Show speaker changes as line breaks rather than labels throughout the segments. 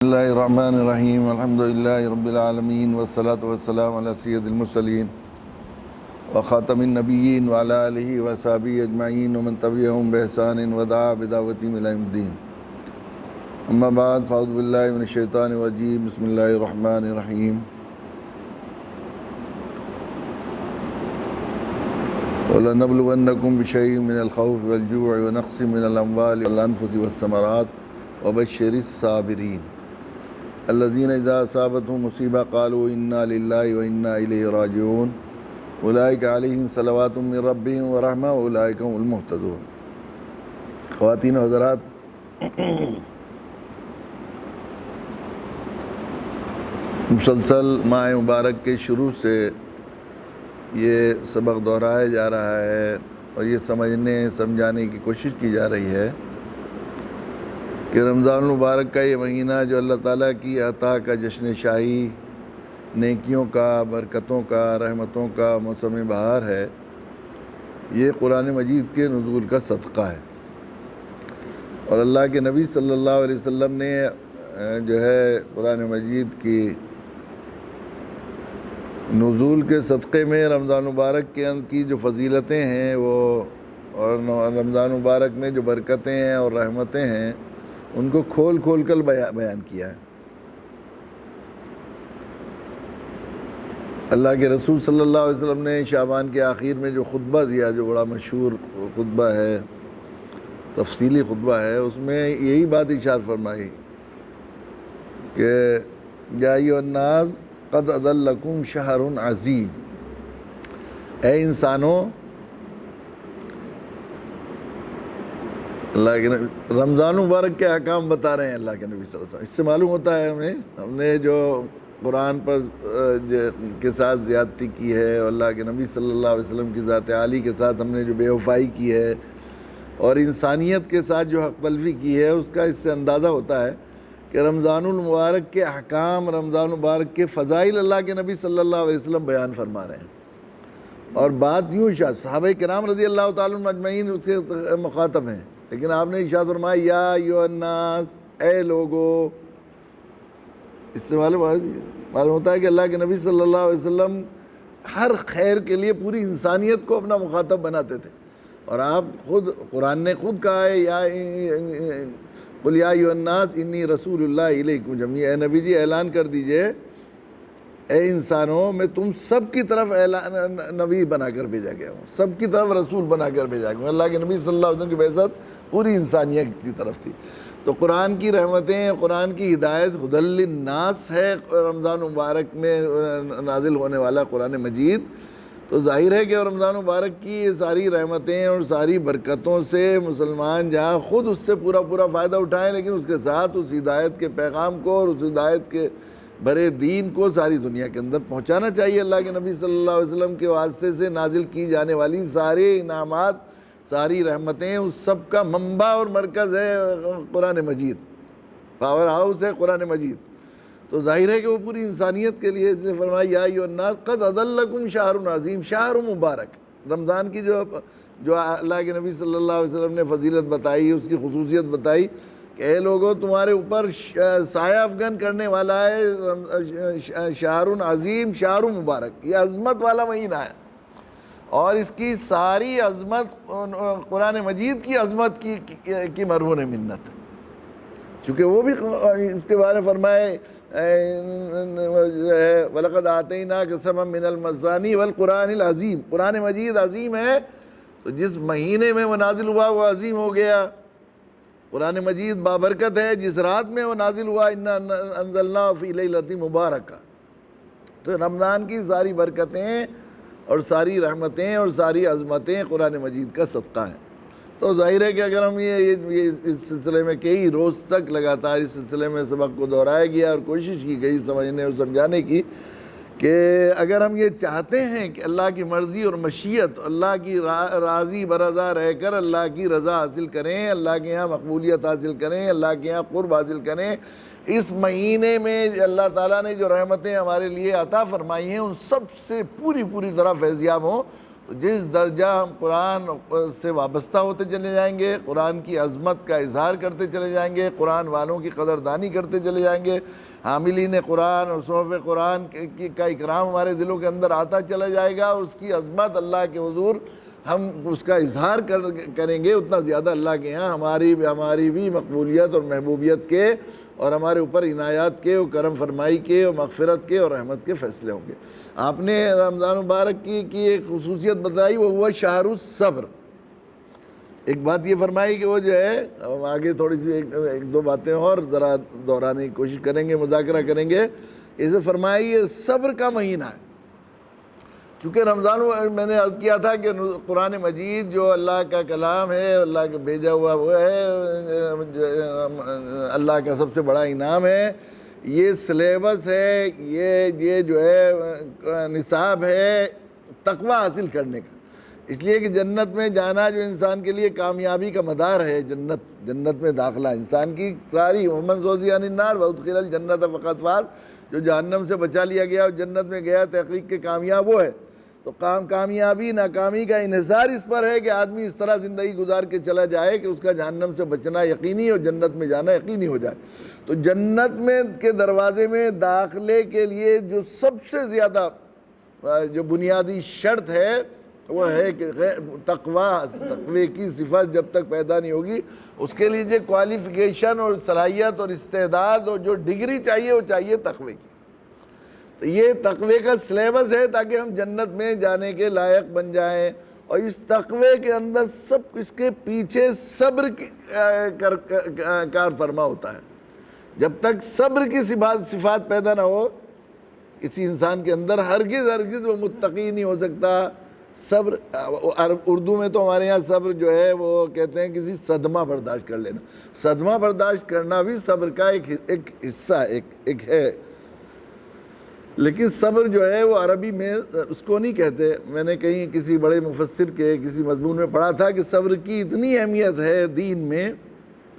بسم اللہ الرحمن الرحیم الحمد للہ رب العالمین والصلاة والسلام علی سید المرسلین وخاتم النبیین وعلی آلہ وصحبہ اجمعین ومن تبعہم بإحسان ودعا بدعوتہم الی یوم الدین اما بعد فاعوذ باللہ من الشیطان الرجیم بسم اللہ الرحمن الرحیم وَلَنَبْلُوَنَّكُمْ بِشَيْءٍ مِّنَ الْخَوْفِ وَالْجُوعِ وَنَقْصٍ مِّنَ الْأَمْوَالِ وَالْأَنفُسِ وَالثَّمَرَاتِ وَبَشِّرِ الصَّابِرِينَ الذين إذا أصابتهم مصيبة قالوا إنا لله وإنا إليه راجعون أولئك عليهم صلوات من ربهم ورحمة وأولئك هم المهتدون۔ خواتین و حضرات، مسلسل ماہ مبارک کے شروع سے یہ سبق دہرایا جا رہا ہے اور یہ سمجھانے کی کوشش کی جا رہی ہے کہ رمضان المبارک کا یہ مہینہ جو اللہ تعالیٰ کی عطا کا جشن شاہی، نیکیوں کا، برکتوں کا، رحمتوں کا موسم بہار ہے، یہ قرآن مجید کے نزول کا صدقہ ہے۔ اور اللہ کے نبی صلی اللہ علیہ وسلم نے جو ہے قرآن مجید کی نزول کے صدقے میں رمضان مبارک کی جو فضیلتیں ہیں وہ، اور رمضان مبارک میں جو برکتیں ہیں اور رحمتیں ہیں، ان کو کھول کر بیان کیا ہے۔ اللہ کے رسول صلی اللہ علیہ وسلم نے شعبان کے آخر میں جو خطبہ دیا، جو بڑا مشہور خطبہ ہے، تفصیلی خطبہ ہے، اس میں یہی بات اشارہ فرمائی کہ یا ایھا الناس قد اضلکم شہر عظیم، اے انسانوں، اللہ کے نبی رمضان مبارک کے احکام بتا رہے ہیں اللہ کے نبی صلی اللہ علیہ وسلم۔ اس سے معلوم ہوتا ہے ہم نے جو قرآن پر کے ساتھ زیادتی کی ہے، اور اللہ کے نبی صلی اللہ علیہ وسلم کی ذات عالی کے ساتھ ہم نے جو بے وفائی کی ہے، اور انسانیت کے ساتھ جو حق تلفی کی ہے، اس کا اس سے اندازہ ہوتا ہے کہ رمضان المبارک کے احکام، رمضان المبارک کے فضائل اللہ کے نبی صلی اللہ علیہ وسلم بیان فرما رہے ہیں۔ اور بات یوں صحابہ کرام رضی اللہ تعالیٰ عنہم اجمعین اس کے مخاطب ہیں، لیکن آپ نے ارشاد فرمایا یا ایھا الناس، اے لوگو۔ اس سے معلوم ہوتا ہے کہ اللہ کے نبی صلی اللہ علیہ وسلم ہر خیر کے لیے پوری انسانیت کو اپنا مخاطب بناتے تھے۔ اور آپ خود، قرآن نے خود کہا ہے قل یا ایھا الناس انی رسول اللہ الیکم جمیعا، اے نبی جی اعلان کر دیجئے، اے انسانوں، میں تم سب کی طرف نبی بنا کر بھیجا گیا ہوں، سب کی طرف رسول بنا کر بھیجا گیا ہوں۔ اللہ کے نبی صلی اللہ علیہ وسلم کی بعثت پوری انسانیت کی طرف تھی۔ تو قرآن کی رحمتیں، قرآن کی ہدایت ہدی للناس ہے رمضان مبارک میں نازل ہونے والا قرآن مجید۔ تو ظاہر ہے کہ رمضان مبارک کی یہ ساری رحمتیں اور ساری برکتوں سے مسلمان جہاں خود اس سے پورا فائدہ اٹھائیں، لیکن اس کے ساتھ اس ہدایت کے پیغام کو اور اس ہدایت کے برے دین کو ساری دنیا کے اندر پہنچانا چاہیے۔ اللہ کے نبی صلی اللہ علیہ وسلم کے واسطے سے نازل کی جانے والی سارے انعامات، ساری رحمتیں، اس سب کا منبع اور مرکز ہے قرآن مجید، پاور ہاؤس ہے قرآن مجید۔ تو ظاہر ہے کہ وہ پوری انسانیت کے لیے، اس نے فرمایا یا ایھا الناس قد اضلکم شہر عظیم، شہر مبارک، رمضان کی جو اللہ کے نبی صلی اللہ علیہ وسلم نے فضیلت بتائی، اس کی خصوصیت بتائی کہ اے لوگوں، تمہارے اوپر سایہ افغن کرنے والا ہے شہر عظیم، شہر مبارک، یہ عظمت والا مہینہ ہے۔ اور اس کی ساری عظمت قرآن مجید کی عظمت کی مرہون منت ہے، چونکہ وہ بھی اس کے بارے میں فرمائے وَلَقَدْ آتَيْنَاكَ سَبْعًا مِّنَ الْمَثَانِي وَالْقُرْآنِ الْعَظِيمِ، قرآن مجید عظیم ہے، تو جس مہینے میں وہ نازل ہوا وہ عظیم ہو گیا۔ قرآن مجید بابرکت ہے، جس رات میں وہ نازل ہوا اِنَّا أَنزَلْنَاهُ فِي لَيْلَةٍ مُبَارَكَةٍ۔ تو رمضان کی ساری برکتیں اور ساری رحمتیں اور ساری عظمتیں قرآن مجید کا صدقہ ہیں۔ تو ظاہر ہے کہ اگر ہم یہ اس سلسلے میں کئی روز تک لگاتار اس سلسلے میں سبق کو دہرایا گیا اور کوشش کی گئی سمجھنے اور سمجھانے کی کہ اگر ہم یہ چاہتے ہیں کہ اللہ کی مرضی اور مشیت، اللہ کی راضی برضا رہ کر اللہ کی رضا حاصل کریں، اللہ کے یہاں مقبولیت حاصل کریں، اللہ کے یہاں قرب حاصل کریں، اس مہینے میں اللہ تعالیٰ نے جو رحمتیں ہمارے لیے عطا فرمائی ہیں ان سب سے پوری طرح فیضیاب ہوں، تو جس درجہ ہم قرآن سے وابستہ ہوتے چلے جائیں گے، قرآن کی عظمت کا اظہار کرتے چلے جائیں گے، قرآن والوں کی قدردانی کرتے چلے جائیں گے، حاملین قرآن اور صحف قرآن کا اکرام ہمارے دلوں کے اندر آتا چلا جائے گا، اور اس کی عظمت اللہ کے حضور ہم اس کا اظہار کریں گے، اتنا زیادہ اللہ کے ہاں ہماری بھی مقبولیت اور محبوبیت کے اور ہمارے اوپر عنایات کے اور کرم فرمائی کے اور مغفرت کے اور رحمت کے فیصلے ہوں گے۔ آپ نے رمضان مبارک کی ایک خصوصیت بتائی، وہ ہوا شہر الصبر۔ ایک بات یہ فرمائی کہ وہ جو ہے، ہم آگے تھوڑی سی ایک دو باتیں اور ذرا دہرانے کی کوشش کریں گے، مذاکرہ کریں گے۔ اسے فرمائی یہ صبر کا مہینہ ہے، چونکہ رمضان میں نے عرض کیا تھا کہ قرآن مجید جو اللہ کا کلام ہے، اللہ کا بھیجا ہوا وہ ہے، اللہ کا سب سے بڑا انعام ہے، یہ سلیبس ہے، یہ جو ہے نصاب ہے تقوی حاصل کرنے کا۔ اس لیے کہ جنت میں جانا جو انسان کے لیے کامیابی کا مدار ہے، جنت میں داخلہ انسان کی ساری ومن زحزح عن النار وادخل الجنۃ فقد فاز، جو جہنم سے بچا لیا گیا اور جنت میں گیا تحقیق کے کامیاب وہ ہے۔ تو کامیابی ناکامی کا انحصار اس پر ہے کہ آدمی اس طرح زندگی گزار کے چلا جائے کہ اس کا جہنم سے بچنا یقینی اور جنت میں جانا یقینی ہو جائے۔ تو جنت میں کے دروازے میں داخلے کے لیے جو سب سے زیادہ جو بنیادی شرط ہے وہ ہے کہ تقوی کی صفت جب تک پیدا نہیں ہوگی، اس کے لیے جو کوالیفیکیشن اور صلاحیت اور استعداد اور جو ڈگری چاہیے وہ چاہیے تقوی کی۔ تو یہ تقوی کا سلیبس ہے تاکہ ہم جنت میں جانے کے لائق بن جائیں، اور اس تقوی کے اندر سب اس کے پیچھے صبر کار فرما ہوتا ہے۔ جب تک صبر کی صفات پیدا نہ ہو کسی انسان کے اندر، ہرگز وہ متقی نہیں ہو سکتا۔ صبر، اردو میں تو ہمارے یہاں صبر جو ہے وہ کہتے ہیں کسی صدمہ برداشت کر لینا۔ صدمہ برداشت کرنا بھی صبر کا ایک حصہ ایک ہے، لیکن صبر جو ہے وہ عربی میں اس کو نہیں کہتے۔ میں نے کہیں کسی بڑے مفسر کے کسی مضمون میں پڑھا تھا کہ صبر کی اتنی اہمیت ہے دین میں،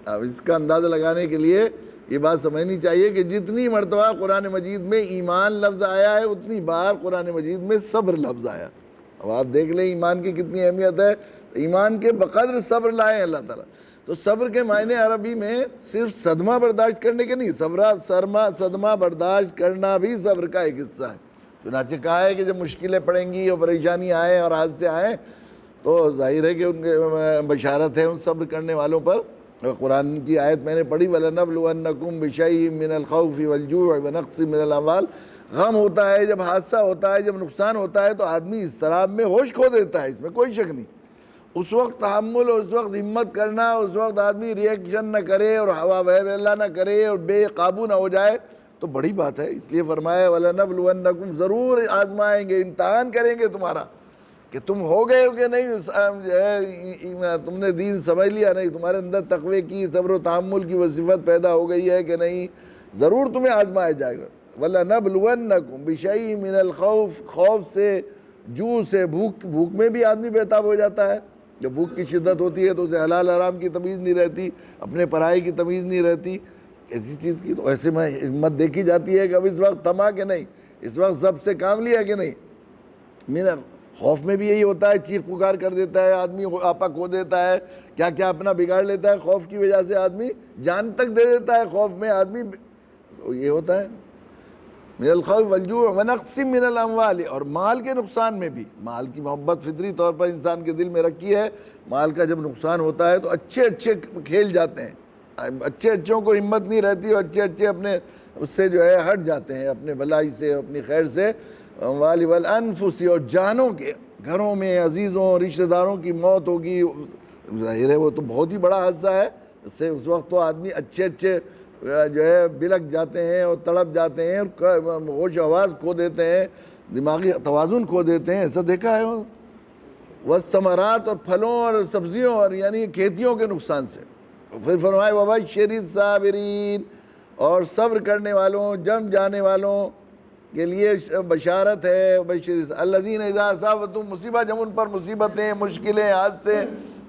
اب اس کا اندازہ لگانے کے لیے یہ بات سمجھنی چاہیے کہ جتنی مرتبہ قرآن مجید میں ایمان لفظ آیا ہے اتنی بار قرآن مجید میں صبر لفظ آیا۔ اب آپ دیکھ لیں ایمان کی کتنی اہمیت ہے، ایمان کے بقدر صبر لائے اللہ تعالیٰ۔ تو صبر کے معنی عربی میں صرف صدمہ برداشت کرنے کے نہیں، صدمہ برداشت کرنا بھی صبر کا ایک حصہ ہے۔ چنانچہ کہا ہے کہ جب مشکلیں پڑیں گی اور پریشانی آئیں اور حادثے آئیں تو ظاہر ہے کہ ان کے بشارت ہے ان صبر کرنے والوں پر۔ قرآن کی آیت میں نے پڑھی وَلَنَبْلُوَنَّكُمْ بِشَيْءٍ مِّنَ الْخَوْفِ وَالْجُوعِ وَنَقْصٍ مِّنَ الْأَمْوَالِ۔ غم ہوتا ہے جب حادثہ ہوتا ہے، جب نقصان ہوتا ہے تو آدمی اضطراب میں ہوش کھو دیتا ہے، اس میں کوئی شک نہیں۔ اس وقت تحمل اور اس وقت ہمت کرنا، اس وقت آدمی ریئیکشن نہ کرے اور ہوا اللہ نہ کرے اور بے قابو نہ ہو جائے تو بڑی بات ہے۔ اس لیے فرمایا وَلَنَبْلُوَنَّكُمْ، ضرور آزمائیں گے، امتحان کریں گے تمہارا کہ تم ہو گئے ہو کہ نہیں، تم نے دین سمجھ لیا نہیں، تمہارے اندر تقوی کی صبر و تحمل کی وہ صفت پیدا ہو گئی ہے کہ نہیں، ضرور تمہیں آزمایا جائے گا۔ وَلَنَبْلُوَنَّكُمْ بِشَيْءٍ مِّنَ الْخَوْفِ، خوف سے، جو سے، بھوک میں بھی آدمی بےتاب ہو جاتا ہے۔ جب بھوک کی شدت ہوتی ہے تو اسے حلال حرام کی تمیز نہیں رہتی، اپنے پرائے کی تمیز نہیں رہتی، ایسی چیز کی تو ایسے میں ہمت دیکھی جاتی ہے کہ اب اس وقت تھما کہ نہیں، اس وقت سب سے کام لیا کہ نہیں۔ میرا خوف میں بھی یہی ہوتا ہے، چیخ پکار کر دیتا ہے آدمی، آپا کھو دیتا ہے، کیا کیا اپنا بگاڑ لیتا ہے، خوف کی وجہ سے آدمی جان تک دے دیتا ہے، خوف میں آدمی یہ ہوتا ہے۔ من الخوف والجوع ونقص من الاموال، اور مال کے نقصان میں بھی، مال کی محبت فطری طور پر انسان کے دل میں رکھی ہے، مال کا جب نقصان ہوتا ہے تو اچھے کھیل جاتے ہیں، اچھوں کو ہمت نہیں رہتی اور اچھے اپنے اس سے جو ہے ہٹ جاتے ہیں، اپنے بھلائی سے، اپنی خیر سے۔ اموال والانفس، اور جانوں کے، گھروں میں عزیزوں رشتہ داروں کی موت ہوگی، ظاہر ہے وہ تو بہت ہی بڑا حادثہ ہے، اس سے اس وقت تو آدمی اچھے جو ہے بلک جاتے ہیں اور تڑپ جاتے ہیں اور ہوش آواز کھو دیتے ہیں، دماغی توازن کھو دیتے ہیں، ایسا دیکھا ہے۔ والثمرات، اور پھلوں اور سبزیوں اور یعنی کھیتیوں کے نقصان سے۔ پھر فرمائے وَبَشِّرِ الصَّابِرِينَ، اور صبر کرنے والوں، جم جانے والوں کے لیے بشارت ہے۔ الَّذِينَ إِذَا أَصَابَتْهُمْ مصیبہ، جب ان پر مصیبتیں، مشکلیں، حادثے،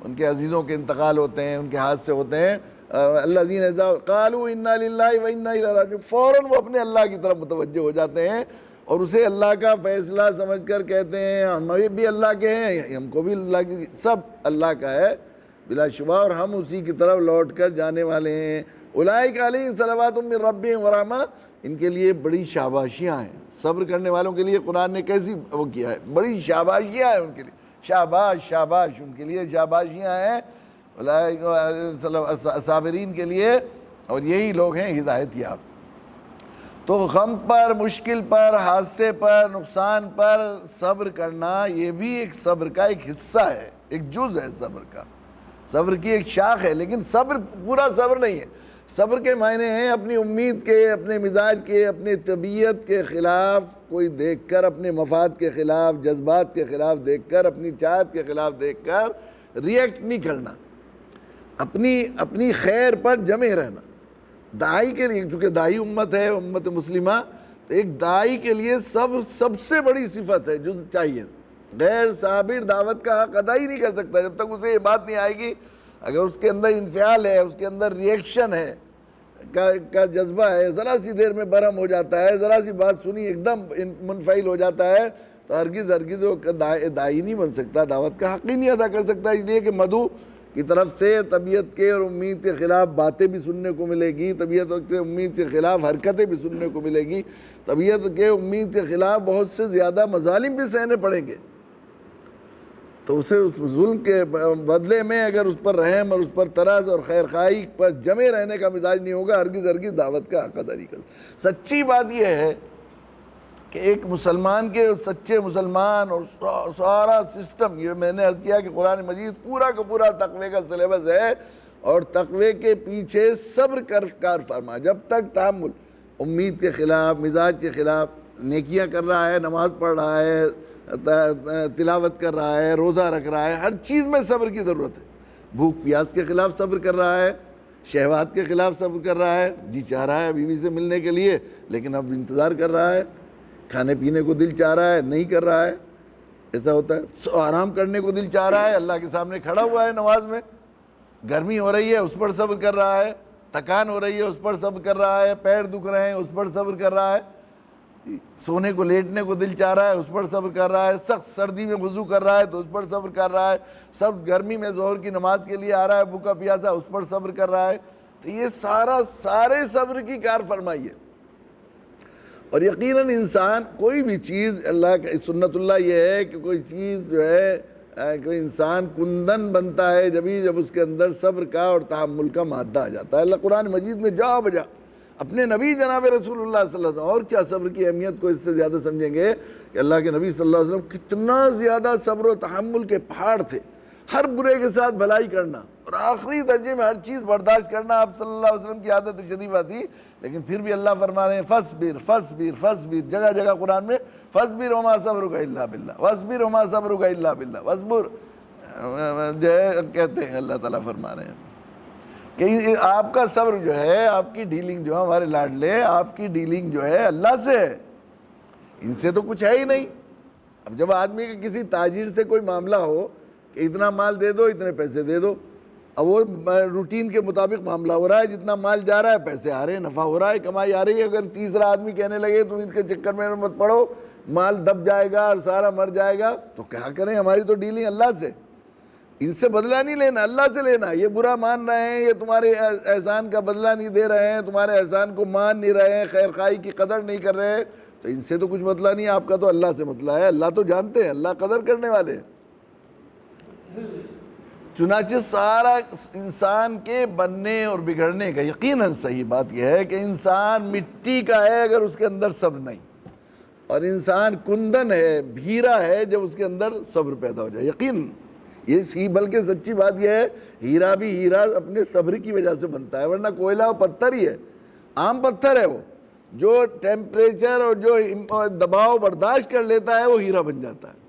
ان کے عزیزوں کے انتقال ہوتے ہیں، ان کے حادثے ہوتے ہیں، الَّذِينَ إِذَا قَالُوا إِنَّا لِلَّهِ وَإِنَّا إِلَيْهِ رَاجِعُونَ، فوراً وہ اپنے اللہ کی طرف متوجہ ہو جاتے ہیں اور اسے اللہ کا فیصلہ سمجھ کر کہتے ہیں ہم بھی اللہ کے ہیں، ہم کو بھی اللہ کی، سب اللہ کا ہے بلا شبہ، اور ہم اسی کی طرف لوٹ کر جانے والے ہیں۔ اولئک علیہم صلوات من ربہم ورحمہ، ان کے لیے بڑی شاباشیاں ہیں۔ صبر کرنے والوں کے لیے قرآن نے کیسی وہ کیا ہے، بڑی شاباشیاں ہیں ان کے لیے، شاباش شاباش، ان کے لیے شاباشیاں ہیں اولئک صابرین کے لیے، اور یہی لوگ ہیں ہدایت یاب۔ تو غم پر، مشکل پر، حادثے پر، نقصان پر صبر کرنا، یہ بھی ایک صبر کا ایک حصہ ہے، ایک جز ہے صبر کا، صبر کی ایک شاخ ہے، لیکن صبر پورا صبر نہیں ہے۔ صبر کے معنی ہیں اپنی امید کے، اپنے مزاج کے، اپنی طبیعت کے خلاف کوئی دیکھ کر، اپنے مفاد کے خلاف، جذبات کے خلاف دیکھ کر، اپنی چاہت کے خلاف دیکھ کر ریئیکٹ نہیں کرنا، اپنی خیر پر جمے رہنا۔ داعی کے لیے، چونکہ داعی امت ہے، امت مسلمہ، تو ایک داعی کے لیے صبر سب سے بڑی صفت ہے جو چاہیے۔ غیر صابر دعوت کا حق ادا ہی نہیں کر سکتا جب تک اسے یہ بات نہیں آئے گی، اگر اس کے اندر انفعال ہے، اس کے اندر ریئیکشن ہے کا جذبہ ہے، ذرا سی دیر میں برہم ہو جاتا ہے، ذرا سی بات سنی ایک دم منفعل ہو جاتا ہے، تو ہرگز وہ داعی نہیں بن سکتا، دعوت کا حق ہی نہیں ادا کر سکتا۔ اس لیے کہ مدعو کی طرف سے طبیعت کے اور امید کے خلاف باتیں بھی سننے کو ملے گی، طبیعت کے امید کے خلاف حرکتیں بھی سننے کو ملے گی، طبیعت کے امید کے خلاف بہت سے زیادہ مظالم بھی سہنے پڑیں گے، تو اسے اس ظلم کے بدلے میں اگر اس پر رحم اور اس پر ترس اور خیر خواہی پر جمے رہنے کا مزاج نہیں ہوگا، ہرگز دعوت کا حق ادا نہیں کرے۔ سچی بات یہ ہے کہ ایک مسلمان کے، سچے مسلمان اور سارا سسٹم، یہ میں نے عرض کیا کہ قرآن مجید پورا کا پورا تقوی کا سلیبس ہے، اور تقوی کے پیچھے صبر کار فرما، جب تک تحمل، امید کے خلاف، مزاج کے خلاف نیکیاں کر رہا ہے، نماز پڑھ رہا ہے، تلاوت کر رہا ہے، روزہ رکھ رہا ہے، ہر چیز میں صبر کی ضرورت ہے۔ بھوک پیاس کے خلاف صبر کر رہا ہے، شہوات کے خلاف صبر کر رہا ہے، جی چاہ رہا ہے بیوی سے ملنے کے لیے لیکن اب انتظار کر رہا ہے، کھانے پینے کو دل چاہ رہا ہے نہیں کر رہا ہے، ایسا ہوتا ہے، آرام کرنے کو دل چاہ رہا ہے، اللہ کے سامنے کھڑا ہوا ہے نماز میں، گرمی ہو رہی ہے اس پر صبر کر رہا ہے، تھکان ہو رہی ہے اس پر صبر کر رہا ہے، پیر دکھ رہے ہیں اس پر صبر کر رہا ہے، سونے کو لیٹنے کو دل چاہ رہا ہے اس پر صبر کر رہا ہے، سخت سردی میں وضو کر رہا ہے تو اس پر صبر کر رہا ہے، سب گرمی میں ظہر کی نماز کے لیے آ رہا ہے بھوکا پیاسا اس پر صبر کر رہا ہے، تو یہ سارے صبر کی کار فرمائی ہے۔ اور یقیناً انسان کوئی بھی چیز، اللہ کا سنت اللہ یہ ہے کہ کوئی چیز جو ہے، کوئی انسان کندن بنتا ہے جب اس کے اندر صبر کا اور تحمل کا مادہ آ جاتا ہے۔ اللہ قرآن مجید میں جا بجا اپنے نبی جناب رسول اللہ صلی اللہ علیہ وسلم، اور کیا صبر کی اہمیت کو اس سے زیادہ سمجھیں گے کہ اللہ کے نبی صلی اللہ علیہ وسلم کتنا زیادہ صبر و تحمل کے پہاڑ تھے، ہر برے کے ساتھ بھلائی کرنا اور آخری درجے میں ہر چیز برداشت کرنا آپ صلی اللہ علیہ وسلم کی عادت شریفہ تھی، لیکن پھر بھی اللہ فرما رہے ہیں فصبر فصبر فصبر، جگہ جگہ قرآن میں فصبر وما صبرک الا باللہ، وصبر وما صبرک الا باللہ، وصبر جو ہے کہتے ہیں، اللہ تعالیٰ فرما رہے ہیں کہ آپ کا صبر جو ہے، آپ کی ڈیلنگ جو ہے، ہمارے لاڈلے، آپ کی ڈیلنگ جو ہے اللہ سے ہے، ان سے تو کچھ ہے ہی نہیں۔ اب جب آدمی کے کسی تاجر سے کوئی معاملہ ہو کہ اتنا مال دے دو، اتنے پیسے دے دو، اب وہ روٹین کے مطابق معاملہ ہو رہا ہے، جتنا مال جا رہا ہے پیسے آ رہے ہیں، نفع ہو رہا ہے، کمائی آ رہی ہے، اگر تیسرا آدمی کہنے لگے تو ان کے چکر میں مت پڑو، مال دب جائے گا اور سارا مر جائے گا، تو کیا کریں؟ ہماری تو ڈیلنگ اللہ سے، ان سے بدلہ نہیں لینا، اللہ سے لینا۔ یہ برا مان رہے ہیں، یہ تمہارے احسان کا بدلہ نہیں دے رہے ہیں، تمہارے احسان کو مان نہیں رہے ہیں، خیر خواہی کی قدر نہیں کر رہے ہیں، تو ان سے تو کچھ مسئلہ نہیں، آپ کا تو اللہ سے مسئلہ ہے، اللہ تو جانتے ہیں، اللہ قدر کرنے والے ہیں۔ چنانچہ سارا انسان کے بننے اور بگڑنے کا یقیناً صحیح بات یہ ہے کہ انسان مٹی کا ہے اگر اس کے اندر صبر نہیں، اور انسان کندن ہے، بھیرا ہے جب اس کے اندر صبر پیدا ہو جائے، یقیناً یہ، بلکہ سچی بات یہ ہے، ہیرا بھی ہیرا اپنے صبر کی وجہ سے بنتا ہے، ورنہ کوئلہ وہ پتھر ہی ہے، عام پتھر ہے، وہ جو ٹیمپریچر اور جو دباؤ برداشت کر لیتا ہے وہ ہیرا بن جاتا ہے۔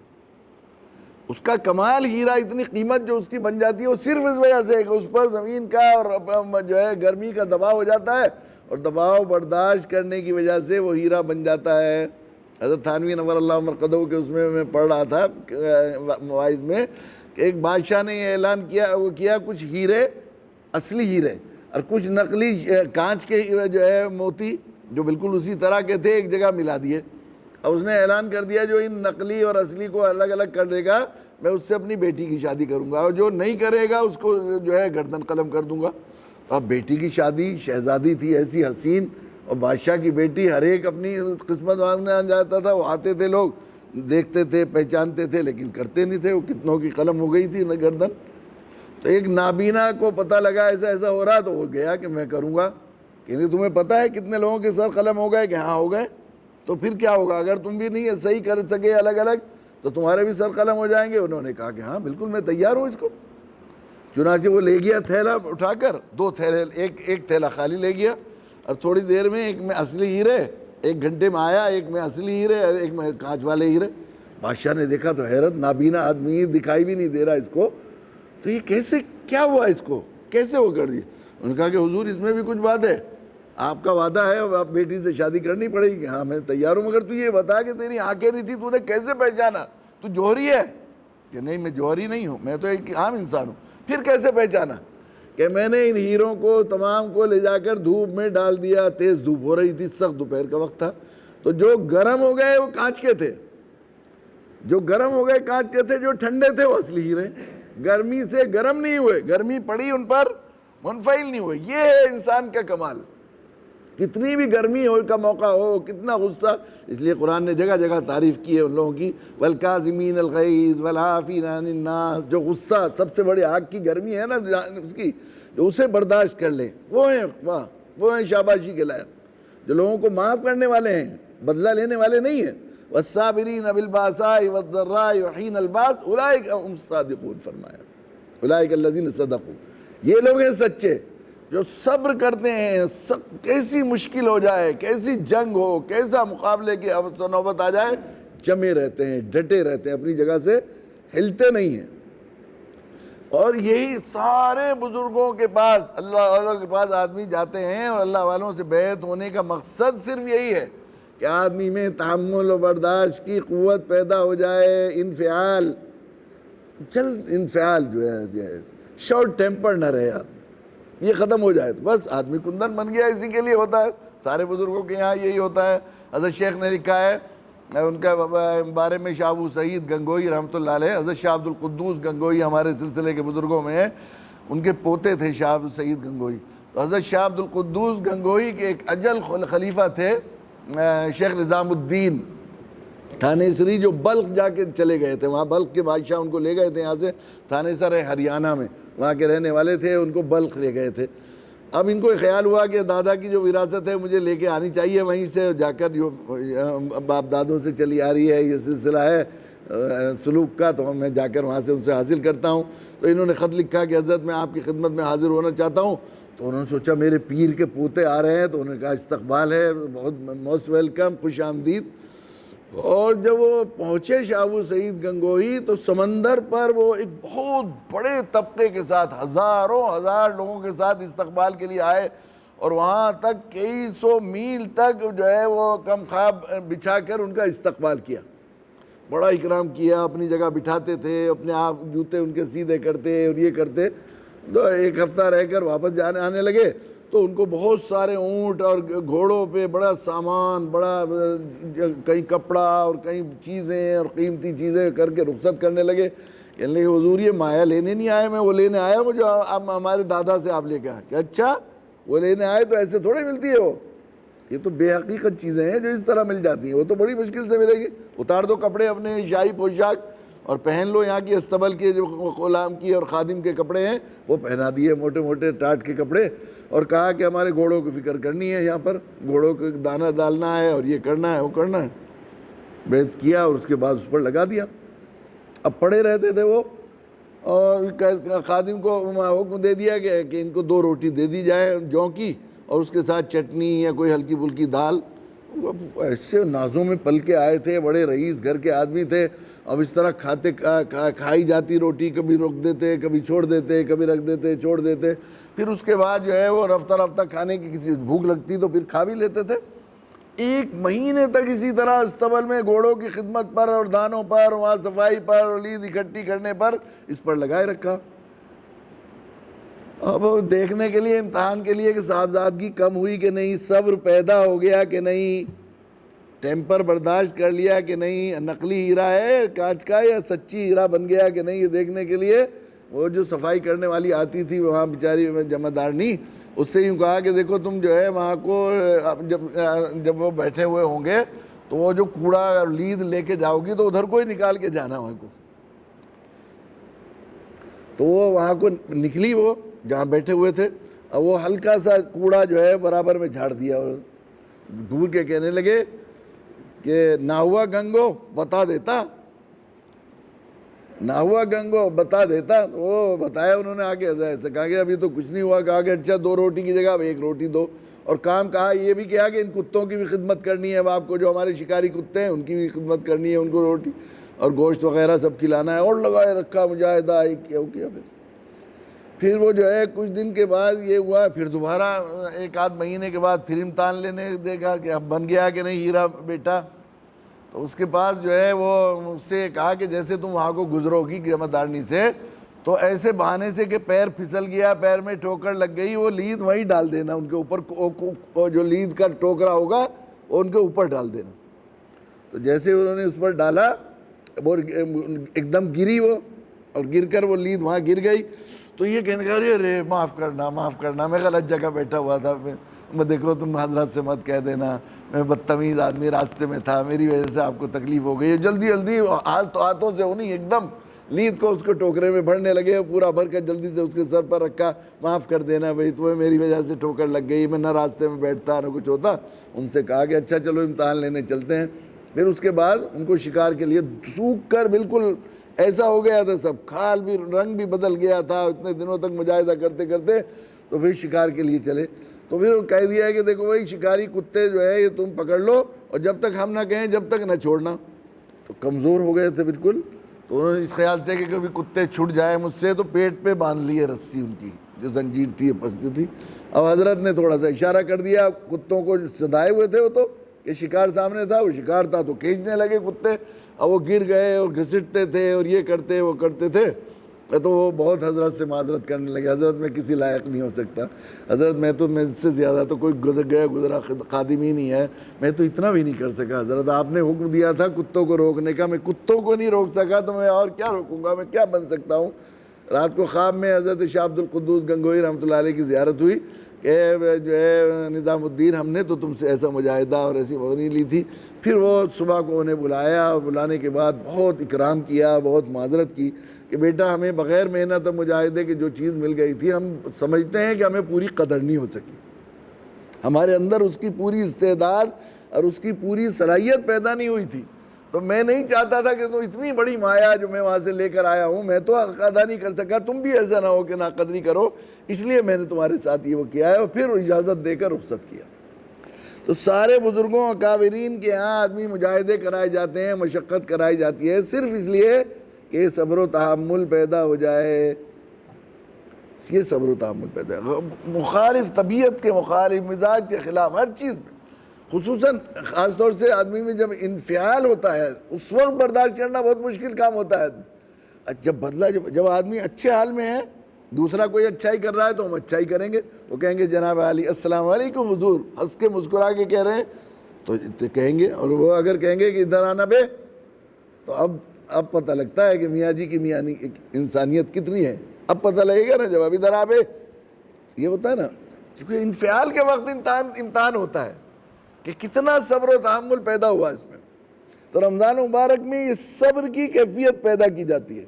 اس کا کمال ہیرا، اتنی قیمت جو اس کی بن جاتی ہے وہ صرف اس وجہ سے ہے کہ اس پر زمین کا اور جو ہے گرمی کا دباؤ ہو جاتا ہے، اور دباؤ برداشت کرنے کی وجہ سے وہ ہیرا بن جاتا ہے۔ حضرت تھانوی نور اللہ مرقدہ کے اس میں پڑھ رہا تھا مواعظ میں کہ ایک بادشاہ نے یہ اعلان کیا کچھ ہیرے اصلی ہیرے اور کچھ نقلی کانچ کے جو ہے موتی جو بالکل اسی طرح کے تھے ایک جگہ ملا دیے، اب اس نے اعلان کر دیا جو ان نقلی اور اصلی کو الگ الگ کر دے گا میں اس سے اپنی بیٹی کی شادی کروں گا، اور جو نہیں کرے گا اس کو جو ہے گردن قلم کر دوں گا۔ اب بیٹی کی شادی، شہزادی تھی ایسی حسین، اور بادشاہ کی بیٹی، ہر ایک اپنی قسمت مانگنے جاتا تھا، وہ آتے تھے، لوگ دیکھتے تھے، پہچانتے تھے، لیکن کرتے نہیں تھے، وہ کتنوں کی قلم ہو گئی تھی گردن۔ تو ایک نابینا کو پتہ لگا ایسا ایسا ہو رہا، تو وہ گیا کہ میں کروں گا۔ کہ نہیں تمہیں پتہ ہے کتنے لوگوں کے سر قلم ہو گئے؟ کہ ہاں ہو گئے۔ تو پھر کیا ہوگا اگر تم بھی نہیں صحیح کر سکے الگ الگ تو تمہارے بھی سر قلم ہو جائیں گے۔ انہوں نے کہا کہ ہاں بالکل میں تیار ہوں اس کو۔ چنانچہ وہ لے گیا تھیلا اٹھا کر، 2 تھیلے، ایک تھیلا خالی لے گیا، اور تھوڑی دیر میں ایک میں اصلی ہیرے، 1 گھنٹے میں آیا، ایک میں اصلی ہیرے اور ایک میں کانچ والے ہیرے۔ بادشاہ نے دیکھا تو حیرت، نابینا آدمی، دکھائی بھی نہیں دے رہا اس کو، تو یہ کیسے، کیا ہوا اس کو، کیسے وہ کر دیا؟ انہوں نے کہا کہ حضور اس میں بھی کچھ بات ہے، آپ کا وعدہ ہے اب آپ بیٹی سے شادی کرنی پڑے گی۔ ہاں میں تیار ہوں، مگر تو یہ بتا کہ تیری آنکھیں نہیں تھی، تو نے کیسے پہچانا؟ تو جوہری ہے؟ کہ نہیں میں جوہری نہیں ہوں، میں تو ایک عام انسان ہوں۔ پھر کیسے پہچانا؟ کہ میں نے ان ہیروں کو تمام کو لے جا کر دھوپ میں ڈال دیا، تیز دھوپ ہو رہی تھی، سخت دوپہر کا وقت تھا، تو جو گرم ہو گئے وہ کانچ کے تھے، جو گرم ہو گئے کانچ کے تھے، جو ٹھنڈے تھے وہ اصلی ہیرے۔ گرمی سے گرم نہیں ہوئے، گرمی پڑی ان پر منفعل نہیں ہوئے۔ یہ ہے انسان کا کمال۔ کتنی بھی گرمی ہو کا موقع ہو، کتنا غصہ، اس لیے قرآن نے جگہ جگہ تعریف کی ہے ان لوگوں کی، وَالْكَاظِمِينَ الْغَيْظَ وَالْعَافِينَ عَنِ النَّاسِ، جو غصہ سب سے بڑی آگ کی گرمی ہے نا اس کی، جو اسے برداشت کر لیں، وہ ہیں، واہ وہ ہیں شاباشی کے لائق، جو لوگوں کو معاف کرنے والے ہیں، بدلہ لینے والے نہیں ہیں۔ وَالصَّابِرِينَ بِالْبَأْسَاءِ وَالضَّرَّاءِ وَحِينَ الْبَأْسِ أُولَٰئِكَ هُمُ الصَّادِقُونَ، فرمایا أُولَٰئِكَ الَّذِينَ صَدَقُوا، یہ لوگ ہیں سچے جو صبر کرتے ہیں، کیسی مشکل ہو جائے، کیسی جنگ ہو، کیسا مقابلے کی نوبت آ جائے، جمے رہتے ہیں، ڈٹے رہتے ہیں، اپنی جگہ سے ہلتے نہیں ہیں۔ اور یہی سارے بزرگوں کے پاس، اللہ والوں کے پاس آدمی جاتے ہیں، اور اللہ والوں سے بیعت ہونے کا مقصد صرف یہی ہے کہ آدمی میں تحمل و برداشت کی قوت پیدا ہو جائے، انفعال، جلد انفعال جو ہے شارٹ ٹیمپر نہ رہے آدمی، یہ ختم ہو جائے تو بس آدمی کندن بن گیا۔ اسی کے لیے ہوتا ہے، سارے بزرگوں کے یہاں یہی ہوتا ہے۔ حضرت شیخ نے لکھا ہے ان کا بارے میں، شاہ ابو سعید گنگوئی رحمۃ اللہ علیہ، حضرت شاہ عبد القدوس گنگوئی ہمارے سلسلے کے بزرگوں میں ہیں، ان کے پوتے تھے شاہ ابو سعید گنگوئی۔ تو حضرت شاہ عبد القدوس گنگوئی کے ایک اجل خلیفہ تھے شیخ نظام الدین تھانے سری، جو بلخ جا کے چلے گئے تھے، وہاں بلخ کے بادشاہ ان کو لے گئے تھے، یہاں سے تھانے سر ہے ہریانہ میں، وہاں کے رہنے والے تھے، ان کو بلخ لے گئے تھے۔ اب ان کو خیال ہوا کہ دادا کی جو وراثت ہے مجھے لے کے آنی چاہیے، وہیں سے جا کر جو باپ دادوں سے چلی آ رہی ہے یہ سلسلہ ہے سلوک کا، تو میں جا کر وہاں سے ان سے حاصل کرتا ہوں۔ تو انہوں نے خط لکھا کہ حضرت میں آپ کی خدمت میں حاضر ہونا چاہتا ہوں۔ تو انہوں نے سوچا میرے پیر کے پوتے آ رہے ہیں، تو انہوں نے کہا استقبال ہے، بہت موسٹ ویلکم، خوش آمدید۔ اور جب وہ پہنچے شاہ ابو سعید گنگوئی، تو سمندر پر وہ ایک بہت بڑے طبقے کے ساتھ، ہزاروں ہزار لوگوں کے ساتھ استقبال کے لیے آئے، اور وہاں تک کئی سو میل تک جو ہے وہ کم خواب بچھا کر ان کا استقبال کیا، بڑا اکرام کیا، اپنی جگہ بٹھاتے تھے، اپنے آپ جوتے ان کے سیدھے کرتے اور یہ کرتے۔ تو 1 ہفتہ رہ کر واپس آنے لگے، تو ان کو بہت سارے اونٹ اور گھوڑوں پہ بڑا سامان، بڑا کئی کپڑا اور کئی چیزیں اور قیمتی چیزیں کر کے رخصت کرنے لگے۔ کہنے لگے حضور یہ مایا لینے نہیں آئے، میں وہ لینے آیا ہوں جو ہمارے دادا سے آپ لے کے آئے۔ کہ اچھا وہ لینے آئے تو ایسے تھوڑے ملتی ہے، وہ یہ تو بے حقیقت چیزیں ہیں جو اس طرح مل جاتی ہیں، وہ تو بڑی مشکل سے ملے گی۔ اتار دو کپڑے اپنے شاہی پوشاک اور پہن لو یہاں کی استبل کے جو غلام کی اور خادم کے کپڑے ہیں، وہ پہنا دیے، موٹے موٹے ٹاٹ کے کپڑے، اور کہا کہ ہمارے گھوڑوں کی فکر کرنی ہے، یہاں پر گھوڑوں کو دانہ ڈالنا ہے اور یہ کرنا ہے وہ کرنا ہے۔ بیعت کیا اور اس کے بعد اس پر لگا دیا۔ اب پڑے رہتے تھے وہ، اور خادم کو حکم دے دیا کہ ان کو 2 روٹی دے دی جائے جو کی، اور اس کے ساتھ چٹنی یا کوئی ہلکی پھلکی دال۔ ایسے نازوں میں پل کے آئے تھے، بڑے رئیس گھر کے آدمی تھے، اب اس طرح کھائی جاتی روٹی، کبھی روک دیتے، کبھی چھوڑ دیتے، کبھی رکھ دیتے، چھوڑ دیتے۔ پھر اس کے بعد جو ہے وہ رفتہ رفتہ کھانے کی کسی بھوک لگتی تو پھر کھا بھی لیتے تھے۔ 1 مہینے تک اسی طرح استبل میں گھوڑوں کی خدمت پر اور دانوں پر، وہاں صفائی پر اور لید اکٹھی کرنے پر، اس پر لگائے رکھا۔ اب دیکھنے کے لیے، امتحان کے لیے کہ صاحبزادگی کم ہوئی کہ نہیں، صبر پیدا ہو گیا کہ نہیں۔ ٹیمپر برداشت کر لیا کہ نہیں نقلی ہیرا ہے کانچ کا یا سچی ہیرا بن گیا کہ نہیں، یہ دیکھنے کے لیے وہ جو صفائی کرنے والی آتی تھی وہاں بیچاری جمع دارنی، اس سے یوں کہا کہ دیکھو تم جو ہے وہاں کو جب وہ بیٹھے ہوئے ہوں گے تو وہ جو کوڑا اور لید لے کے جاؤ گی تو ادھر کو ہی نکال کے جانا وہاں کو. تو وہ وہاں کو نکلی، وہ جہاں بیٹھے ہوئے تھے، اور وہ ہلکا سا کوڑا جو ہے برابر میں جھاڑ دیا اور گھور کے کہنے لگے کہ نہ ہوا گنگو بتا دیتا، نہ ہوا گنگو بتا دیتا. وہ بتایا انہوں نے آگے ایسا کہا کہ ابھی تو کچھ نہیں ہوا. کہا کہ اچھا 2 روٹی کی جگہ اب 1 روٹی دو. اور کام کہا یہ بھی کیا کہ ان کتوں کی بھی خدمت کرنی ہے، اب آپ کو جو ہمارے شکاری کتے ہیں ان کی بھی خدمت کرنی ہے، ان کو روٹی اور گوشت وغیرہ سب کھلانا ہے. اور لگائے رکھا مجاہدہ کیا. پھر وہ جو ہے کچھ دن کے بعد یہ ہوا، پھر دوبارہ 1 آدھ مہینے کے بعد پھر امتحان لینے دیکھا کہ اب بن گیا کہ نہیں ہیرا بیٹا. تو اس کے پاس جو ہے وہ مجھ سے کہا کہ جیسے تم وہاں کو گزرو گی جمع دارنی سے تو ایسے بہانے سے کہ پیر پھسل گیا، پیر میں ٹھوکر لگ گئی، وہ لید وہیں ڈال دینا ان کے اوپر، جو لید کا ٹوکرا ہوگا وہ ان کے اوپر ڈال دینا. تو جیسے انہوں نے اس پر ڈالا وہ ایک دم گری وہ، اور گر کر وہ لید وہاں گر گئی. تو یہ کہنے کا ارے معاف کرنا میں غلط جگہ بیٹھا ہوا تھا، میں دیکھو تم حضرت سے مت کہہ دینا، میں بدتمیز آدمی راستے میں تھا، میری وجہ سے آپ کو تکلیف ہو گئی. جلدی ہاتھوں سے ہونی ایک دم لید کو اس کے ٹوکرے میں بھرنے لگے، پورا بھر کر جلدی سے اس کے سر پر رکھا، معاف کر دینا بھائی تمہیں میری وجہ سے ٹھوکر لگ گئی، میں نہ راستے میں بیٹھتا نہ کچھ ہوتا. ان سے کہا کہ اچھا چلو امتحان لینے چلتے ہیں. پھر اس کے بعد ان کو شکار کے لیے سوکھ کر بالکل ایسا ہو گیا تھا، سب کھال بھی رنگ بھی بدل گیا تھا اتنے دنوں تک مجاہدہ کرتے کرتے. تو پھر شکار کے لیے چلے. تو پھر کہہ دیا ہے کہ دیکھو بھائی شکاری کتے جو ہے یہ تم پکڑ لو اور جب تک ہم نہ کہیں جب تک نہ چھوڑنا. تو کمزور ہو گئے تھے بالکل. تو انہوں نے اس خیال سے کہ کبھی کتے چھٹ جائے مجھ سے تو پیٹ پہ باندھ لیے رسی ان کی جو زنجیر تھی پھنسی تھی. اب حضرت نے تھوڑا سا اشارہ کر دیا، کتوں کو سدائے ہوئے تھے وہ تو کہ شکار سامنے تھا، وہ شکار تھا تو کھینچنے لگے کتے، اور وہ گر گئے اور گھسٹتے تھے اور یہ کرتے وہ کرتے تھے. تو وہ بہت حضرت سے معذرت کرنے لگے، حضرت میں کسی لائق نہیں ہو سکتا، حضرت میں سے زیادہ تو کوئی گزرا خادم ہی نہیں ہے، میں تو اتنا بھی نہیں کر سکا. حضرت آپ نے حکم دیا تھا کتوں کو روکنے کا، میں کتوں کو نہیں روک سکا تو میں اور کیا روکوں گا، میں کیا بن سکتا ہوں. رات کو خواب میں حضرت شاہ عبد القدوس گنگوئی رحمۃ اللہ علیہ کی زیارت ہوئی کہ جو ہے نظام الدین ہم نے تو تم سے ایسا مجاہدہ اور ایسی مغنی لی تھی. پھر وہ صبح کو انہیں بلایا اور بلانے کے بعد بہت اکرام کیا، بہت معذرت کی کہ بیٹا ہمیں بغیر محنت اور مجاہدے کی جو چیز مل گئی تھی ہم سمجھتے ہیں کہ ہمیں پوری قدر نہیں ہو سکی، ہمارے اندر اس کی پوری استعداد اور اس کی پوری صلاحیت پیدا نہیں ہوئی تھی. تو میں نہیں چاہتا تھا کہ تو اتنی بڑی مایا جو میں وہاں سے لے کر آیا ہوں میں تو ادا نہیں کر سکا، تم بھی ایسا نہ ہو کہ ناقدری کرو، اس لیے میں نے تمہارے ساتھ یہ وہ کیا ہے. اور پھر اجازت دے کر رخصت کیا. تو سارے بزرگوں اکابرین کے ہاں آدمی مجاہدے کرائے جاتے ہیں، مشقت کرائی جاتی ہے صرف اس لیے کہ صبر و تحمل پیدا ہو جائے. یہ صبر و تحمل پیدا ہے، مخالف طبیعت کے مخالف مزاج کے خلاف ہر چیز میں، خصوصاً خاص طور سے آدمی میں جب انفعال ہوتا ہے اس وقت برداشت کرنا بہت مشکل کام ہوتا ہے. جب آدمی اچھے حال میں ہے، دوسرا کوئی اچھائی کر رہا ہے تو ہم اچھائی کریں گے، وہ کہیں گے جناب علی السلام علیکم حضور، ہنس کے مسکرا کے کہہ رہے ہیں تو کہیں گے. اور وہ اگر کہیں گے کہ ادھر آنا بے، تو اب پتہ لگتا ہے کہ میاں جی کی انسانیت کتنی ہے. اب پتہ لگے گا نا جب اب ادھر آ بے. یہ ہوتا ہے نا کیونکہ انفعال کے وقت امتحان ہوتا ہے کہ کتنا صبر و تحمل پیدا ہوا اس میں. تو رمضان مبارک میں یہ صبر کی کیفیت پیدا کی جاتی ہے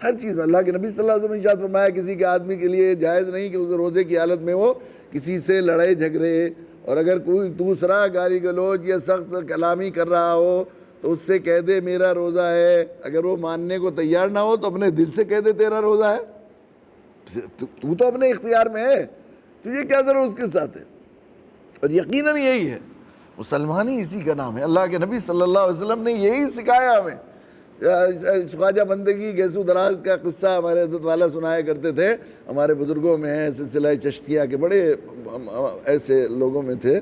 ہر چیز میں. اللہ کے نبی صلی اللہ علیہ وسلم نے ارشاد فرمایا کسی کے آدمی کے لیے جائز نہیں کہ اس روزے کی حالت میں وہ کسی سے لڑے جھگڑے، اور اگر کوئی دوسرا گالی گلوچ یا سخت کلامی کر رہا ہو تو اس سے کہہ دے میرا روزہ ہے. اگر وہ ماننے کو تیار نہ ہو تو اپنے دل سے کہہ دے تیرا روزہ ہے. تو اپنے اختیار میں ہے، تجھے کیا ضرور اس کے ساتھ ہے. اور یقیناً یہی ہے، مسلمانی اسی کا نام ہے. اللہ کے نبی صلی اللہ علیہ وسلم نے یہی سکھایا ہمیں. خواجہ بندگی گیسو دراز کا قصہ ہمارے حضرت والا سنایا کرتے تھے. ہمارے بزرگوں میں ہیں سلسلہ چشتیہ کے بڑے ایسے لوگوں میں تھے.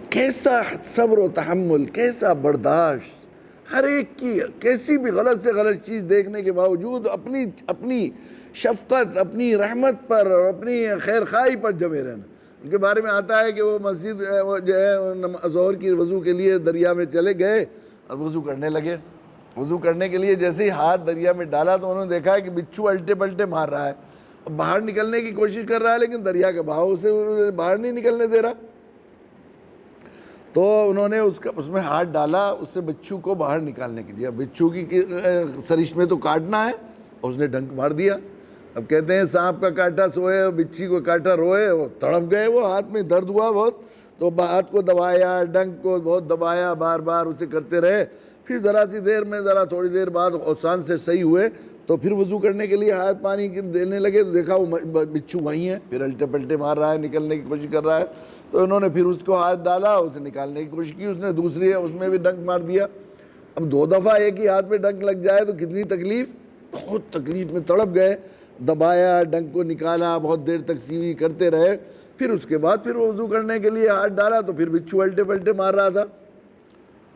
کیسا صبر و تحمل، کیسا برداشت، ہر ایک کی کیسی بھی غلط سے غلط چیز دیکھنے کے باوجود اپنی شفقت، اپنی رحمت پر اور اپنی خیر خواہی پر جمے رہنا. ان کے بارے میں آتا ہے کہ وہ مسجد وہ جو ہے ظہر کی وضو کے لیے دریا میں چلے گئے اور وضو کرنے لگے. وضو کرنے کے لیے جیسے ہی ہاتھ دریا میں ڈالا تو انہوں نے دیکھا ہے کہ بچھو الٹے پلٹے مار رہا ہے, باہر نکلنے کی کوشش کر رہا ہے لیکن دریا کا بہاؤ اسے باہر نہیں نکلنے دے رہا. تو انہوں نے اس میں ہاتھ ڈالا اس سے بچھو کو باہر نکالنے کے لیے. بچھو کی سرش میں تو کاٹنا ہے, اور اس نے ڈنک مار دیا. اب کہتے ہیں سانپ کا کاٹا سوئے اور بچھی کو کاٹا روئے, وہ تڑپ گئے, وہ ہاتھ میں درد ہوا بہت, تو ہاتھ کو دبایا, ڈنک کو بہت دبایا, بار بار اسے کرتے رہے. پھر ذرا سی دیر میں تھوڑی دیر بعد اوسان سے صحیح ہوئے تو پھر وضو کرنے کے لیے ہاتھ پانی دینے لگے تو دیکھا وہ بچھو وہیں ہے, پھر الٹے پلٹے مار رہا ہے, نکلنے کی کوشش کر رہا ہے. تو انہوں نے پھر اس کو ہاتھ ڈالا, اسے نکالنے کی کوشش کی, اس نے دوسری ہے اس میں بھی ڈنک مار دیا. اب 2 دفعہ ایک ہی ہاتھ پہ ڈنک لگ جائے تو کتنی تکلیف, بہت تکلیف میں تڑپ گئے. دبایا, ڈنک کو نکالا, بہت دیر تک سیوی کرتے رہے. پھر اس کے بعد پھر وضو کرنے کے لیے ہاتھ ڈالا تو پھر بچھو الٹے پلٹے مار رہا تھا.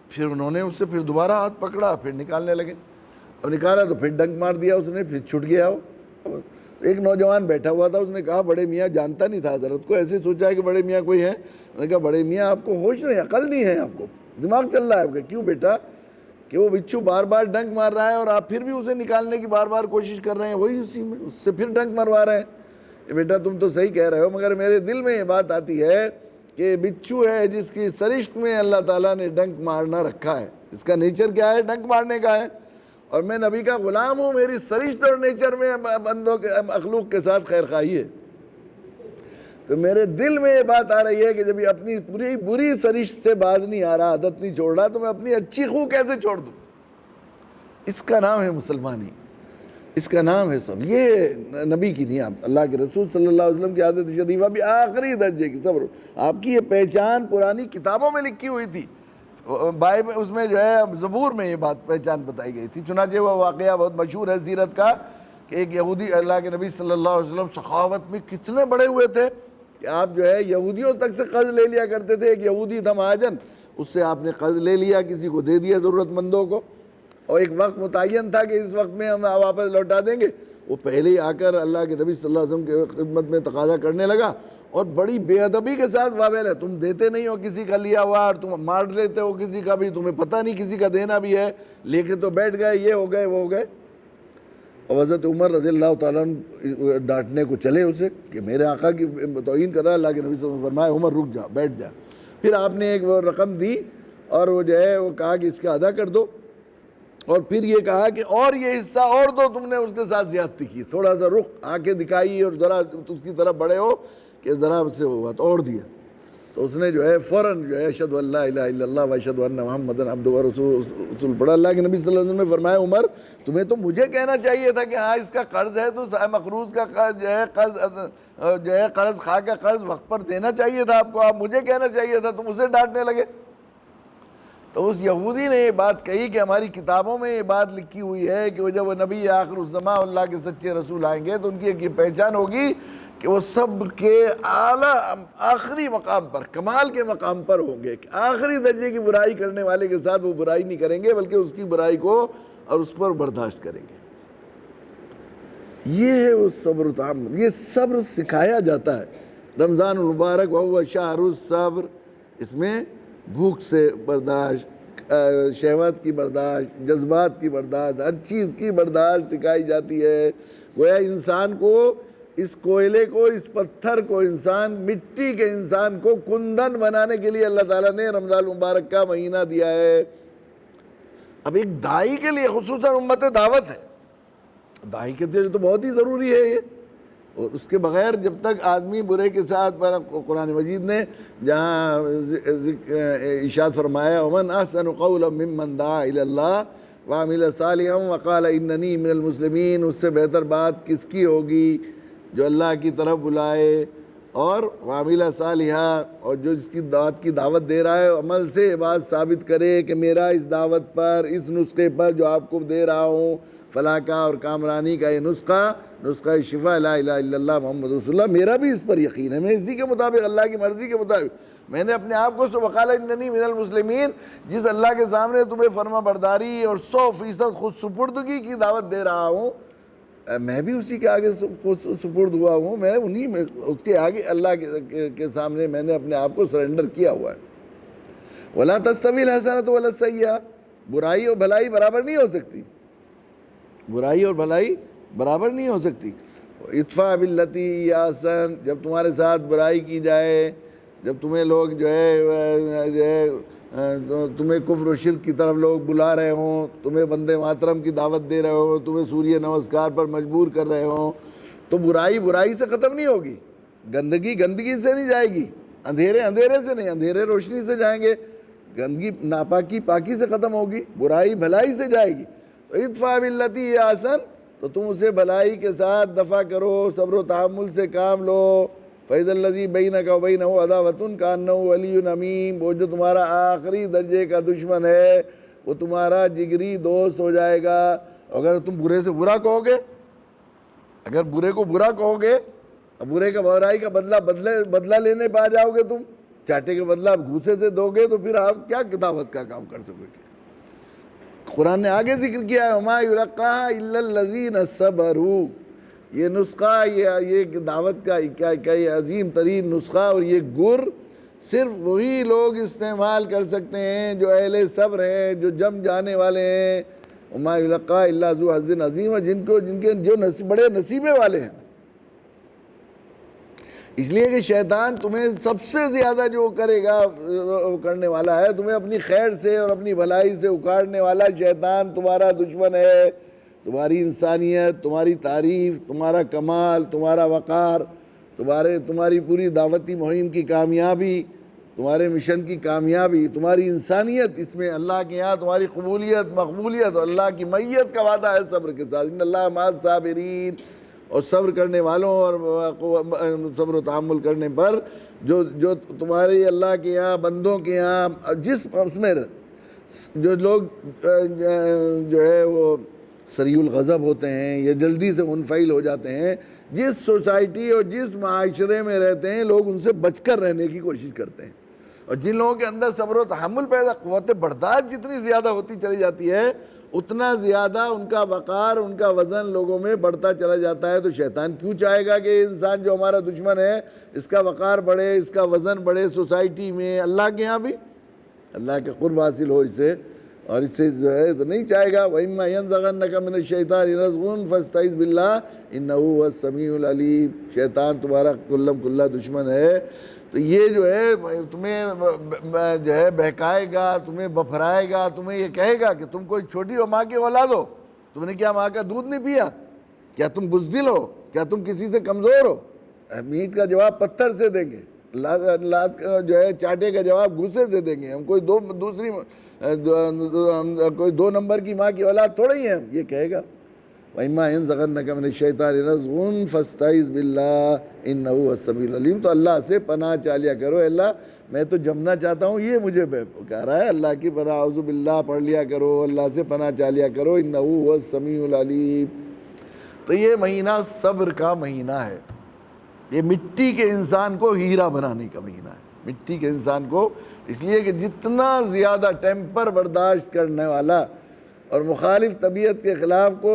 پھر انہوں نے اس سے پھر دوبارہ ہاتھ پکڑا, پھر نکالنے لگے. اب نکالا تو پھر ڈنک مار دیا اس نے, پھر چھٹ گیا وہ. ایک نوجوان بیٹھا ہوا تھا, اس نے کہا بڑے میاں, جانتا نہیں تھا حضرت کو, ایسے سوچا ہے کہ بڑے میاں کوئی ہے. انہوں نے کہا بڑے میاں آپ کو ہوش نہیں, عقل نہیں ہے, آپ کو دماغ چل رہا ہے آپ کا. کیوں بیٹا؟ کہ وہ بچھو بار بار ڈنک مار رہا ہے اور آپ پھر بھی اسے نکالنے کی بار بار کوشش کر رہے ہیں, وہی اسی میں اس سے پھر ڈنک مروا رہے ہیں. بیٹا تم تو صحیح کہہ رہے ہو, مگر میرے دل میں یہ بات آتی ہے کہ بچھو ہے جس کی سرشت میں اللہ تعالیٰ نے ڈنک مارنا رکھا ہے, اس کا نیچر کیا ہے؟ ڈنک مارنے کا ہے. اور میں نبی کا غلام ہوں, میری سرشت اور نیچر میں بندوں کے مخلوق کے ساتھ خیر خواہی ہے. تو میرے دل میں یہ بات آ رہی ہے کہ جب یہ اپنی پوری بری سرشت سے باز نہیں آ رہا, عادت نہیں چھوڑ رہا, تو میں اپنی اچھی خو کیسے چھوڑ دوں؟ اس کا نام ہے مسلمانی, اس کا نام ہے سب. یہ نبی کی نہیں, آپ اللہ کے رسول صلی اللہ علیہ وسلم کی عادت شریفہ بھی آخری درجے کی صبر. آپ کی یہ پہچان پرانی کتابوں میں لکھی ہوئی تھی, بائبل اس میں جو ہے زبور میں یہ بات پہچان بتائی گئی تھی. چنانچہ وہ واقعہ بہت مشہور ہے سیرت کا کہ ایک یہودی اللہ کے نبی صلی اللہ علیہ وسلم سخاوت میں کتنے بڑے ہوئے تھے کہ آپ جو ہے یہودیوں تک سے قرض لے لیا کرتے تھے. ایک یہودی تھا مہاجن, اس سے آپ نے قرض لے لیا, کسی کو دے دیا ضرورت مندوں کو, اور ایک وقت متعین تھا کہ اس وقت میں ہم واپس لوٹا دیں گے. وہ پہلے ہی آ کر اللہ کے نبی صلی اللہ علیہ وسلم کے خدمت میں تقاضا کرنے لگا, اور بڑی بے ادبی کے ساتھ واویل ہے, تم دیتے نہیں ہو کسی کا لیا ہوا, اور تم مار لیتے ہو کسی کا بھی, تمہیں پتہ نہیں کسی کا دینا بھی ہے, لے کے تو بیٹھ گئے, یہ ہو گئے وہ ہو گئے. اور حضرت عمر رضی اللہ تعالیٰ عنہ ڈانٹنے کو چلے اسے کہ میرے آقا کی توہین کر رہا ہے. اللہ کے نبی صلی اللہ علیہ وسلم فرمایا عمر رک جا, بیٹھ جا. پھر آپ نے ایک وہ رقم دی اور وہ جو ہے وہ کہا کہ اس کا ادا کر دو, اور پھر یہ کہا کہ اور یہ حصہ اور دو, تم نے اس کے ساتھ زیادتی کی, تھوڑا سا رخ آنکھیں دکھائی اور ذرا اس کی طرف بڑے ہو کہ ذرا سے وہ بات اور دیا. تو اس نے جو ہے فوراً جو ہے اشہدو ان لا الہ الا اللہ و اشہدو ان محمدًا عبدہ و رسول پڑھا. اللہ کے نبی صلی اللہ علیہ وسلم نے فرمایا عمر تمہیں تو مجھے کہنا چاہیے تھا کہ ہاں اس کا قرض ہے, تو مقروض کا قرض خواہ کا قرض وقت پر دینا چاہیے تھا آپ کو, آپ مجھے کہنا چاہیے تھا, تم اسے ڈانٹنے لگے. تو اس یہودی نے یہ بات کہی کہ ہماری کتابوں میں یہ بات لکھی ہوئی ہے کہ وہ جب وہ نبی آخر الزماں اللہ کے سچے رسول آئیں گے تو ان کی ایک یہ پہچان ہوگی کہ وہ سب کے اعلیٰ آخری مقام پر, کمال کے مقام پر ہوں گے, کہ آخری درجے کی برائی کرنے والے کے ساتھ وہ برائی نہیں کریں گے بلکہ اس کی برائی کو اور اس پر برداشت کریں گے. یہ ہے وہ صبر و تحمل, یہ صبر سکھایا جاتا ہے. رمضان المبارک وہو شہر الصبر, اس میں بھوک سے برداشت, شہوت کی برداشت, جذبات کی برداشت, ہر چیز کی برداشت سکھائی جاتی ہے. گویا انسان کو, اس کوئلے کو, اس پتھر کو, انسان مٹی کے انسان کو کندن بنانے کے لیے اللہ تعالیٰ نے رمضان المبارک کا مہینہ دیا ہے. اب ایک داعی کے لیے خصوصاً امت دعوت ہے, داعی کے لیے تو بہت ہی ضروری ہے یہ, اور اس کے بغیر جب تک آدمی برے کے ساتھ, قرآن مجید نے جہاں ارشاد فرمایا ومن احسن قولا ممن دعا الی اللہ وعمل صالحا وقال اننی من المسلمین, اس سے بہتر بات کس کی ہوگی جو اللہ کی طرف بلائے اور وعمل صالحا, اور جو اس کی دعوت دے رہا ہے عمل سے یہ بات ثابت کرے کہ میرا اس دعوت پر, اس نسخے پر جو آپ کو دے رہا ہوں, فلاح کا اور کامرانی کا یہ نسخہ شفا لا الہ الا اللہ محمد رسول اللہ, میرا بھی اس پر یقین ہے, میں اسی کے مطابق, اللہ کی مرضی کے مطابق میں نے اپنے آپ کو وقال اننی من المسلمین, جس اللہ کے سامنے تمہیں فرما برداری اور 100% خود سپردگی کی دعوت دے رہا ہوں, میں بھی اسی کے آگے سپرد ہوا ہوں، میں انہی میں اس کے آگے اللہ کے سامنے میں نے اپنے آپ کو سرنڈر کیا ہوا ہے۔ وَلَا تَسْتَوِي الْحَسَنَةُ وَلَا السَّيِّئَةُ، برائی اور بھلائی برابر نہیں ہو سکتی، برائی اور بھلائی برابر نہیں ہو سکتی۔ ادفع باللتی ہی احسن، جب تمہارے ساتھ برائی کی جائے، جب تمہیں لوگ جو ہے تمہیں کفر و شرک کی طرف لوگ بلا رہے ہوں، تمہیں بندے ماترم کی دعوت دے رہے ہوں، تمہیں سوریہ نمسکار پر مجبور کر رہے ہوں، تو برائی برائی سے ختم نہیں ہوگی، گندگی گندگی سے نہیں جائے گی، اندھیرے اندھیرے سے نہیں، اندھیرے روشنی سے جائیں گے، گندگی ناپاکی پاکی سے ختم ہوگی، برائی بھلائی سے جائے گی۔ ادفع باللتی ہی احسن، تو تم اسے بھلائی کے ساتھ دفع کرو، صبر و تحمل سے کام لو۔ فَإِذَا الَّذِي بَيْنَكَ وَبَيْنَهُ عَدَاوَةٌ كَأَنَّهُ وَلِيٌّ حَمِيمٌ، وہ جو تمہارا آخری درجے کا دشمن ہے وہ تمہارا جگری دوست ہو جائے گا۔ اگر تم برے سے برا کہو گے، اگر برے کو برا کہو گے، برے کا برائی کا بدلہ لینے پہ آ جاؤ گے، تم چاٹے کا بدلہ گھوسے سے دو گے، تو پھر آپ کیا دعوت کا کام کر سکو گے؟ قرآن نے آگے ذکر کیا ہے وَمَا يُلَقَّاهَا إِلَّا الَّذِينَ صَبَرُوا، یہ نسخہ، یہ دعوت کا یہ عظیم ترین نسخہ اور یہ گر صرف وہی لوگ استعمال کر سکتے ہیں جو اہل صبر ہیں، جو جم جانے والے ہیں۔ وَمَا يُلَقَّاهَا إِلَّا ذُو حَظٍّ عَظِيمٍ، جن کے جو بڑے نصیبے والے ہیں۔ اس لیے کہ شیطان تمہیں سب سے زیادہ جو کرے گا کرنے والا ہے، تمہیں اپنی خیر سے اور اپنی بھلائی سے اکھاڑنے والا شیطان تمہارا دشمن ہے۔ تمہاری انسانیت، تمہاری تعریف، تمہارا کمال، تمہارا وقار، تمہاری پوری دعوتی مہم کی کامیابی، تمہارے مشن کی کامیابی، تمہاری انسانیت، اس میں اللہ کے یہاں تمہاری قبولیت، مقبولیت اور اللہ کی معیت کا وعدہ ہے صبر کے ساتھ۔ ان اللہ مع الصابرین، اور صبر کرنے والوں اور صبر و تحمل کرنے پر جو تمہارے اللہ کے یہاں، بندوں کے یہاں، جس اس میں جو لوگ جو ہے وہ سریع الغضب ہوتے ہیں یا جلدی سے منفعل ہو جاتے ہیں، جس سوسائٹی اور جس معاشرے میں رہتے ہیں لوگ ان سے بچ کر رہنے کی کوشش کرتے ہیں، اور جن لوگوں کے اندر صبر و تحمل پیدا، قوت برداشت جتنی زیادہ ہوتی چلی جاتی ہے اتنا زیادہ ان کا وقار، ان کا وزن لوگوں میں بڑھتا چلا جاتا ہے۔ تو شیطان کیوں چاہے گا کہ انسان جو ہمارا دشمن ہے اس کا وقار بڑھے، اس کا وزن بڑھے سوسائٹی میں، اللہ کے ہاں بھی اللہ کے قرب حاصل ہو اس سے، اور اس سے جو ہے تو نہیں چاہے گا۔ وَإِمَّا يَنزَغَنَّكَ مِنَ الشَّيْطَانِ نَزْغٌ فَاسْتَعِذْ بِاللَّهِ إِنَّهُ هُوَ السَّمِيعُ الْعَلِيمُ، شیطان تمہارا کلم کلا دشمن ہے، تو یہ جو ہے تمہیں جو ہے بہکائے گا، تمہیں بفرائے گا، تمہیں یہ کہے گا کہ تم کوئی چھوٹی ہو، ماں کی اولاد ہو، تم نے کیا ماں کا دودھ نہیں پیا؟ کیا تم بزدل ہو؟ کیا تم کسی سے کمزور ہو؟ میٹ کا جواب پتھر سے دیں گے، لات جو ہے چاٹے کا جواب گھوسے سے دیں گے، ہم کوئی کوئی دو نمبر کی ماں کی اولاد تھوڑا ہی ہیں، یہ کہے گا۔ وَإِمَّا يَنزَغَنَّكَ مِنَ الشَّيْطَانِ نَزْغٌ فَاسْتَعِذْ بِاللَّهِ إِنَّهُ هُوَ السَّمِيعُ الْعَلِيمُ، تو اللہ سے پناہ چاہ لیا کرو، اللہ میں تو جمنا چاہتا ہوں، یہ مجھے کہہ رہا ہے، اللہ کی پناہ اعوذ باللہ پڑھ لیا کرو، اللہ سے پناہ چاہ لیا کرو، إِنَّهُ هُوَ السَّمِيعُ الْعَلِيمُ۔ تو یہ مہینہ صبر کا مہینہ ہے، یہ مٹی کے انسان کو ہیرا بنانے کا مہینہ ہے، مٹی کے انسان کو، اس لیے کہ جتنا زیادہ ٹیمپر برداشت کرنے والا اور مخالف طبیعت کے خلاف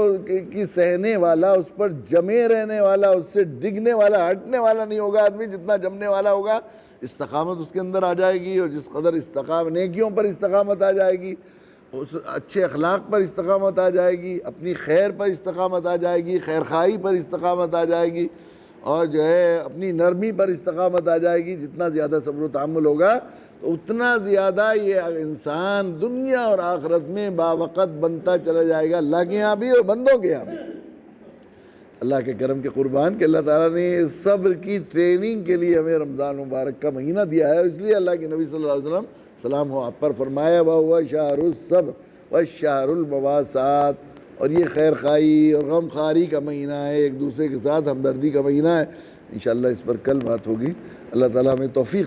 کی سہنے والا، اس پر جمے رہنے والا، اس سے ڈگنے والا، ہٹنے والا نہیں ہوگا آدمی، جتنا جمنے والا ہوگا استقامت اس کے اندر آ جائے گی، اور جس قدر نیکیوں پر استقامت آ جائے گی، اس اچھے اخلاق پر استقامت آ جائے گی، اپنی خیر پر استقامت آ جائے گی، خیر خواہی پر استقامت آ جائے گی، اور جو ہے اپنی نرمی پر استقامت آ جائے گی۔ جتنا زیادہ صبر و تحمل ہوگا تو اتنا زیادہ یہ انسان دنیا اور آخرت میں باوقت بنتا چلا جائے گا، اللہ کے یہاں بھی اور بندوں کے یہاں بھی۔ اللہ کے کرم کے قربان کہ اللہ تعالیٰ نے صبر کی ٹریننگ کے لیے ہمیں رمضان مبارک کا مہینہ دیا ہے، اس لیے اللہ کے نبی صلی اللہ علیہ وسلم سلام ہو آپ پر فرمایا وَهُوَ شَهْرُ الصَّبْرِ وَالشَّهْرُ الْمُوَاسَاةِ، اور یہ خیر خواہی اور غم خواری کا مہینہ ہے، ایک دوسرے کے ساتھ ہمدردی کا مہینہ ہے۔ انشاءاللہ اس پر کل بات ہوگی۔ اللہ تعالیٰ ہمیں توفیق